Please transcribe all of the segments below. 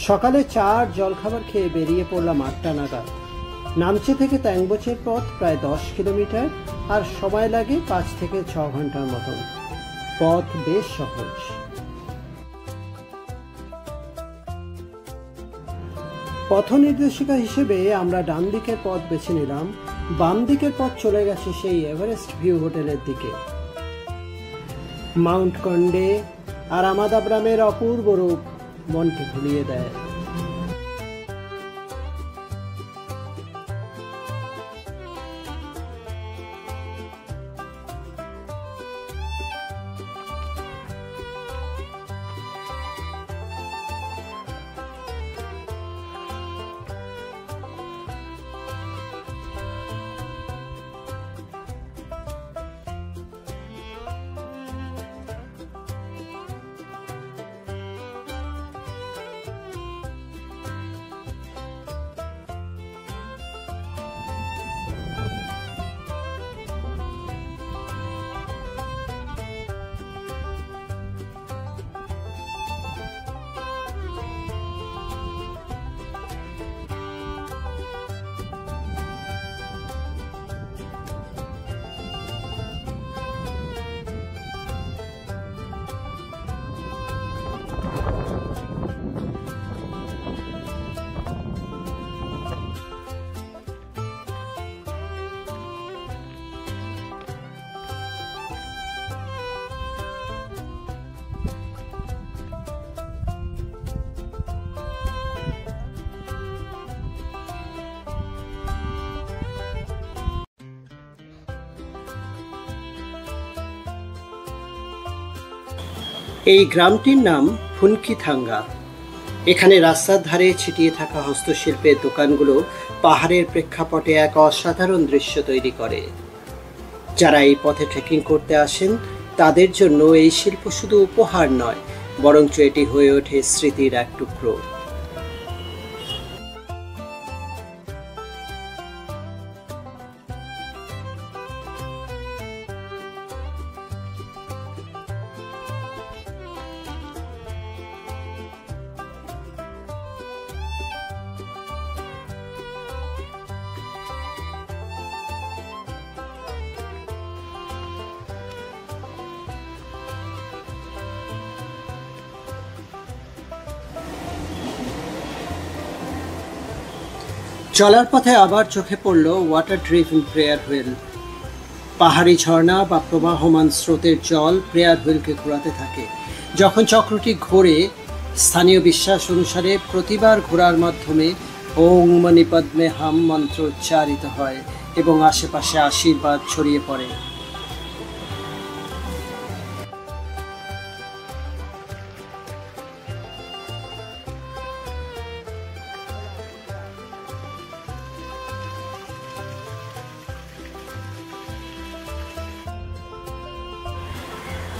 সকালে চা আর জলখাবার খেয়ে বেরিয়ে পড়লাম 8টা নাগাদ। নামচে থেকে ট্যাংবোচের পথ প্রায় 10 কিলোমিটার আর সময় লাগে 5 থেকে 6 ঘন্টার মতন। পথ বেশ সহজ। পথ নির্দেশিকা হিসেবে আমরা ডান দিকের পথ বেছে নিলাম। বাম দিকের পথ চলে গেছে সেই এভারেস্ট ভিউ হোটেলের দিকে। মাউন্ট কন্ডে আর আমাদাব্রামের অপূর্ব রূপ মনকে ভুলিয়ে দেয়। এই গ্রামটির নাম ফুনকিথাঙ্গা। এখানে রাস্তার ধারে ছিটিয়ে থাকা হস্তশিল্পের দোকানগুলো পাহাড়ের প্রেক্ষাপটে এক অসাধারণ দৃশ্য তৈরি করে। যারা এই পথে ট্রেকিং করতে আসেন তাদের জন্য এই শিল্প শুধু উপহার নয়, বরঞ্চ এটি হয়ে ওঠে স্মৃতির এক টুকরো। চলার পথে আবার চোখে পড়ল ওয়াটার ড্রিভেন প্রেয়ার হুইল। পাহাড়ি ঝর্ণা বা প্রবাহমান স্রোতের জল প্রেয়ার হুইলকে ঘোরাতে থাকে। যখন চক্রটি ঘোরে, স্থানীয় বিশ্বাস অনুসারে প্রতিবার ঘোরার মাধ্যমে ওং মণি পদ্মে হাম মন্ত্র উচ্চারিত হয় এবং আশেপাশে আশীর্বাদ ছড়িয়ে পড়ে।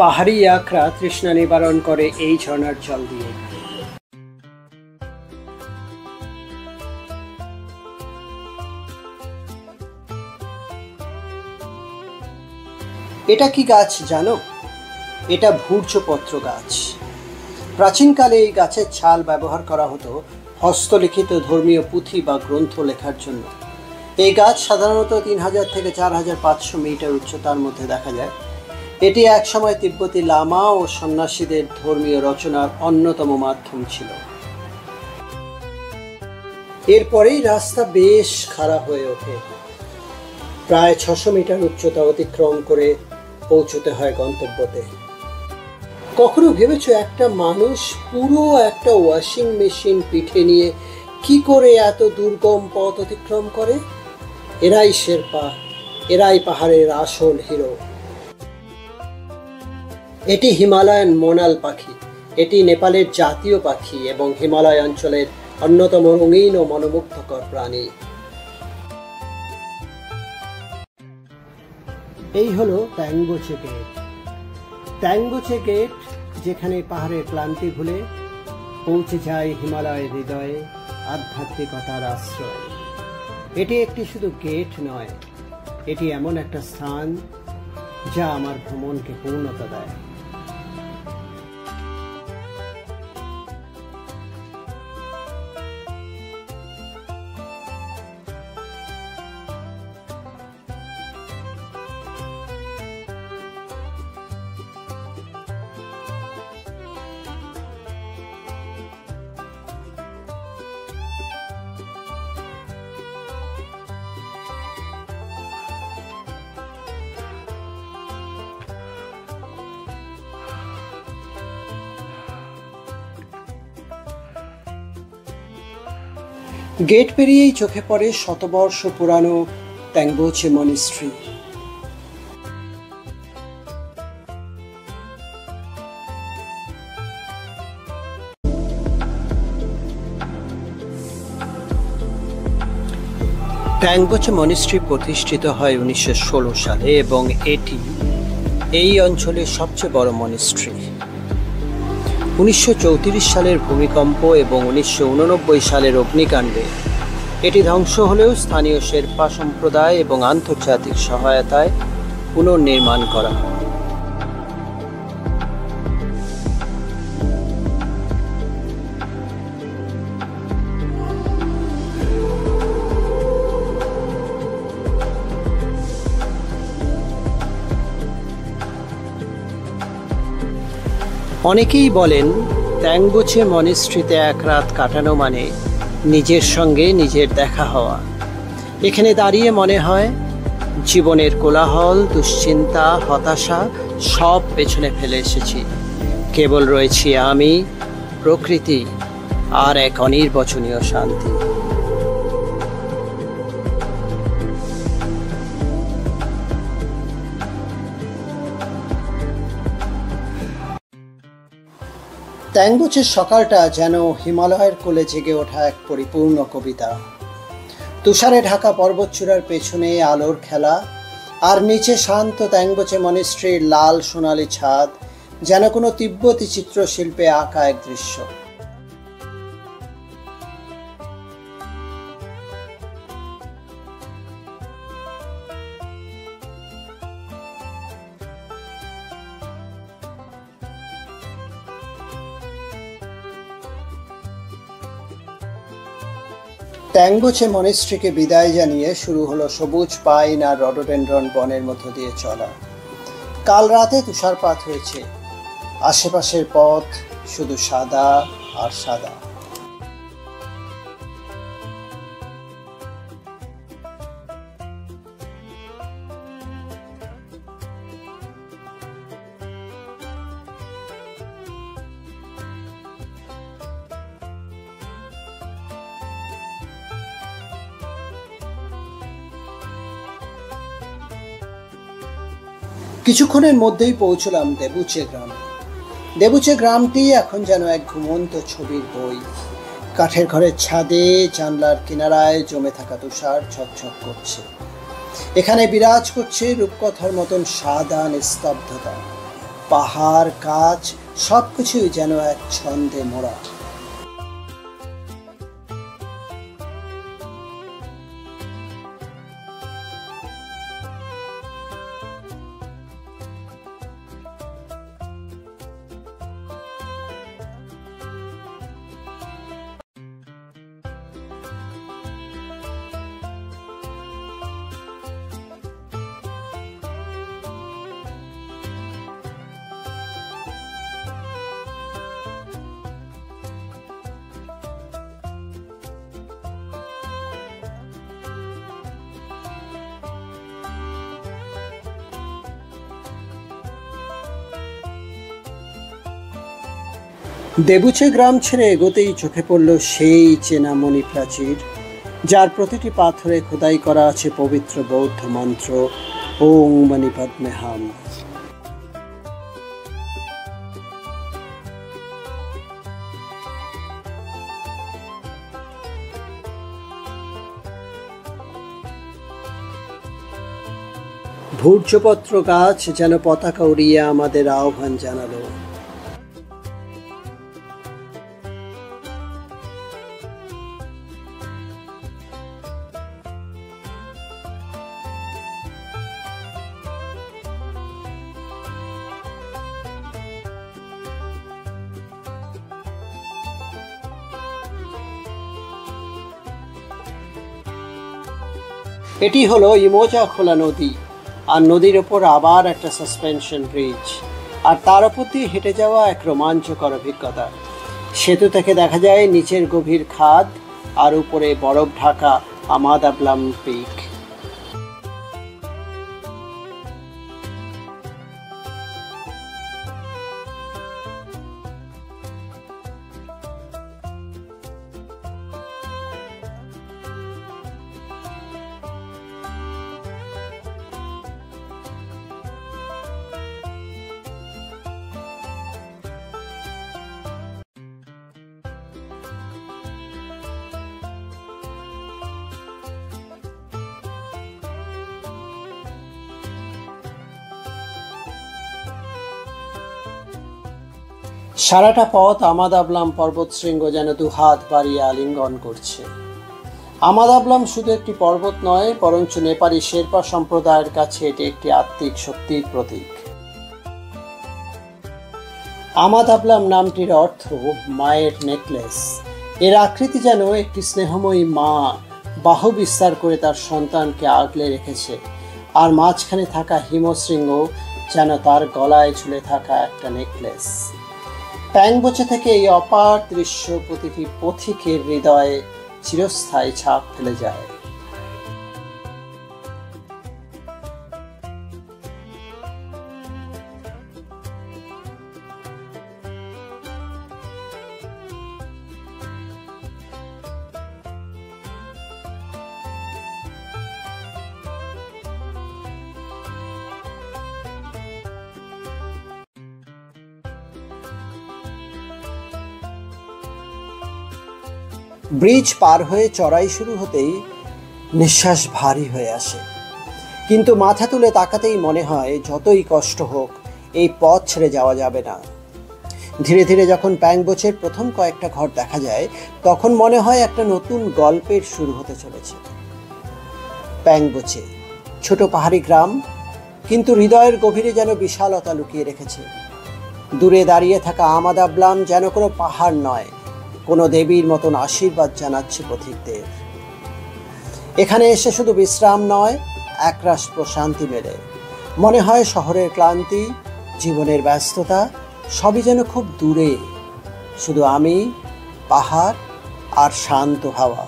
পাহাড়ি ইয়াকরা তৃষ্ণা নিবারণ করে এই ঝর্ণার জল দিয়ে। এটা কি গাছ জানো? এটা ভূর্জপত্র গাছ। প্রাচীনকালে এই গাছের ছাল ব্যবহার করা হতো হস্তলিখিত ধর্মীয় পুঁথি বা গ্রন্থ লেখার জন্য। এই গাছ সাধারণত 3000 থেকে 4500 মিটার উচ্চতার মধ্যে দেখা যায়। এটি একসময় তিব্বতী লামা ও সন্ন্যাসীদের ধর্মীয় রচনার অন্যতম মাধ্যম ছিল। এরপরেই রাস্তা বেশ খাড়া হয়ে ওঠে। প্রায় 600 মিটার উচ্চতা অতিক্রম করে পৌঁছতে হয় গন্তব্যতে। কখনো ভেবেছো একটা মানুষ পুরো একটা ওয়াশিং মেশিন পিঠে নিয়ে কি করে এত দুর্গম পথ অতিক্রম করে? এরাই শেরপা, এরাই পাহাড়ের আসল হিরো। এটি হিমালয়ান মোনাল পাখি। এটি নেপালের জাতীয় পাখি এবং হিমালয় অঞ্চলের অন্যতম রঙিন ও মনোমুগ্ধকর প্রাণী। এই হলো ট্যাংবোচে গেট। ট্যাংবোচে গেট, যেখানে পাহাড়ের ক্লান্তি ভুলে পৌঁছে যায় হিমালয়ের হৃদয়ে আধ্যাত্মিকতার আশ্রয়। এটি একটি শুধু গেট নয়, এটি এমন একটা স্থান যা আমার ভ্রমণকে পূর্ণতা দেয়। গেট পেরিয়েই চোখে পড়ে শতবর্ষ পুরানো ট্যাংবোচে মনিস্ট্রি। ট্যাংবোচে মনিস্ট্রি প্রতিষ্ঠিত হয় 1916 সালে এবং এটি এই অঞ্চলের সবচেয়ে বড় মনিস্ট্রি। 1934 সালের ভূমিকম্প এবং 1989 সালের অগ্নিকাণ্ডে এটি ধ্বংস হলেও স্থানীয় শেরপা সম্প্রদায় এবং আন্তর্জাতিক সহায়তায় পুনর্নির্মাণ করা হয়। অনেকেই বলেন ট্যাংবোচে মনিস্ট্রিতে এক রাত কাটানো মানে নিজের সঙ্গে নিজের দেখা হওয়া। এখানে দাঁড়িয়ে মনে হয় জীবনের কোলাহল, দুশ্চিন্তা, হতাশা সব পেছনে ফেলে এসেছি। কেবল রয়েছি আমি, প্রকৃতি আর এক অনির্বচনীয় শান্তি। ট্যাংবোচের সকালটা যেন হিমালয়ের কোলে জেগে ওঠা এক পরিপূর্ণ কবিতা। তুষারে ঢাকা পর্বতচূড়ার পেছনে আলোর খেলা, আর নিচে শান্ত ট্যাংবোচে মনিস্ট্রির লাল সোনালি ছাদ, যেন কোনো তিব্বতী চিত্রশিল্পে আঁকা এক দৃশ্য। ট্যাংবোচে মনিস্ট্রিকে বিদায় জানিয়ে শুরু হলো সবুজ পাইন আর রডোডেন্ড্রন বনের মধ্য দিয়ে চলা। কাল রাতে তুষারপাত হয়েছে, আশেপাশের পথ শুধু সাদা আর সাদা। কিছুক্ষণের মধ্যেই পৌঁছলাম দেবুচে গ্রামে। দেবুচে গ্রামটি এখন যেন এক ঘুমন্ত ছবির বই। কাঠের ঘরের ছাদে জানলার কিনারায় জমে থাকা তুষার ঝকঝক করছে। এখানে বিরাজ করছে রূপকথার মতন সাদা নিস্তব্ধতা। পাহাড়, গাছ সবকিছুই যেন এক ছন্দে মোড়া। দেবুচে গ্রাম ছেড়ে এগোতেই চোখে পড়ল সেই চেনা মণি প্রাচীর, যার প্রতিটি পাথরে খোদাই করা আছে পবিত্র বৌদ্ধ মন্ত্র ওং মণি পদ্মে হাম। ভূর্জপত্র গাছ যেন পতাকা উড়িয়ে আমাদের আহ্বান জানালো। এটি হলো ইমোজা খোলা নদী, আর নদীর ওপর আবার একটা সাসপেনশন ব্রিজ, আর তার ওপর দিয়ে হেঁটে যাওয়া এক রোমাঞ্চকর অভিজ্ঞতা। সেতু থেকে দেখা যায় নিচের গভীর খাদ আর উপরে বরফ ঢাকা আমাদাবলাম পিক। সারাটা পথ আমাদাবলাম পর্বতশৃঙ্গ যেন দুহাত বাড়িয়ে আলিঙ্গন করছে। আমাদাবলাম শুধু একটি পর্বত নয়, বরঞ্চ নেপালি শেরপা সম্প্রদায়ের কাছে এটি একটি আত্মিক শক্তির প্রতীক। আমাদাবলাম নামটির অর্থ মায়ের নেকলেস। এর আকৃতি যেন একটি স্নেহময়ী মা বাহু বিস্তার করে তার সন্তানকে আগলে রেখেছে, আর মাঝখানে থাকা হিমশৃঙ্গ যেন তার গলায় ঝুলে থাকা একটা নেকলেস। প্যাংবোচে থেকে এই অপার দৃশ্য প্রতিটি পথিকের হৃদয়ে চিরস্থায়ী ছাপ ফেলে যায়। ব্রিজ পার হয়ে চড়াই শুরু হতেই নিঃশ্বাস ভারী হয়ে আসে, কিন্তু মাথা তুলে তাকাতেই মনে হয় যতই কষ্ট হোক এই পথ ছেড়ে যাওয়া যাবে না। ধীরে ধীরে যখন প্যাংবোচের প্রথম কয়েকটা ঘর দেখা যায়, তখন মনে হয় একটা নতুন গল্পের শুরু হতে চলেছে। প্যাংবোচে ছোট পাহাড়ি গ্রাম, কিন্তু হৃদয়ের গভীরে যেন বিশালতা লুকিয়ে রেখেছে। দূরে দাঁড়িয়ে থাকা আমাদাবলাম যেন কোনো পাহাড় নয়, কোনো দেবীর মতন আশীর্বাদ জানাচ্ছে পথিকদের। এখানে এসে শুধু বিশ্রাম নয়, একরাশ প্রশান্তি মেলে। মনে হয় শহরের ক্লান্তি, জীবনের ব্যস্ততা সবই যেন খুব দূরে, শুধু আমি, পাহাড় আর শান্ত হাওয়া।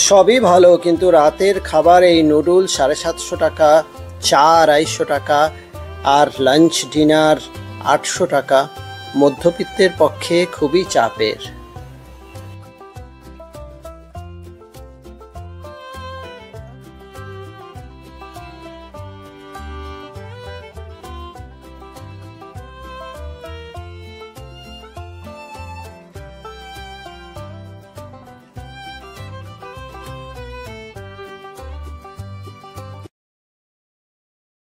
সবই ভালো, কিন্তু রাতের খাবার এই নুডলস 750 টাকা, চা 250 টাকা, আর লাঞ্চ ডিনার 800 টাকা মধ্যবিত্তের পক্ষে খুবই চাপের।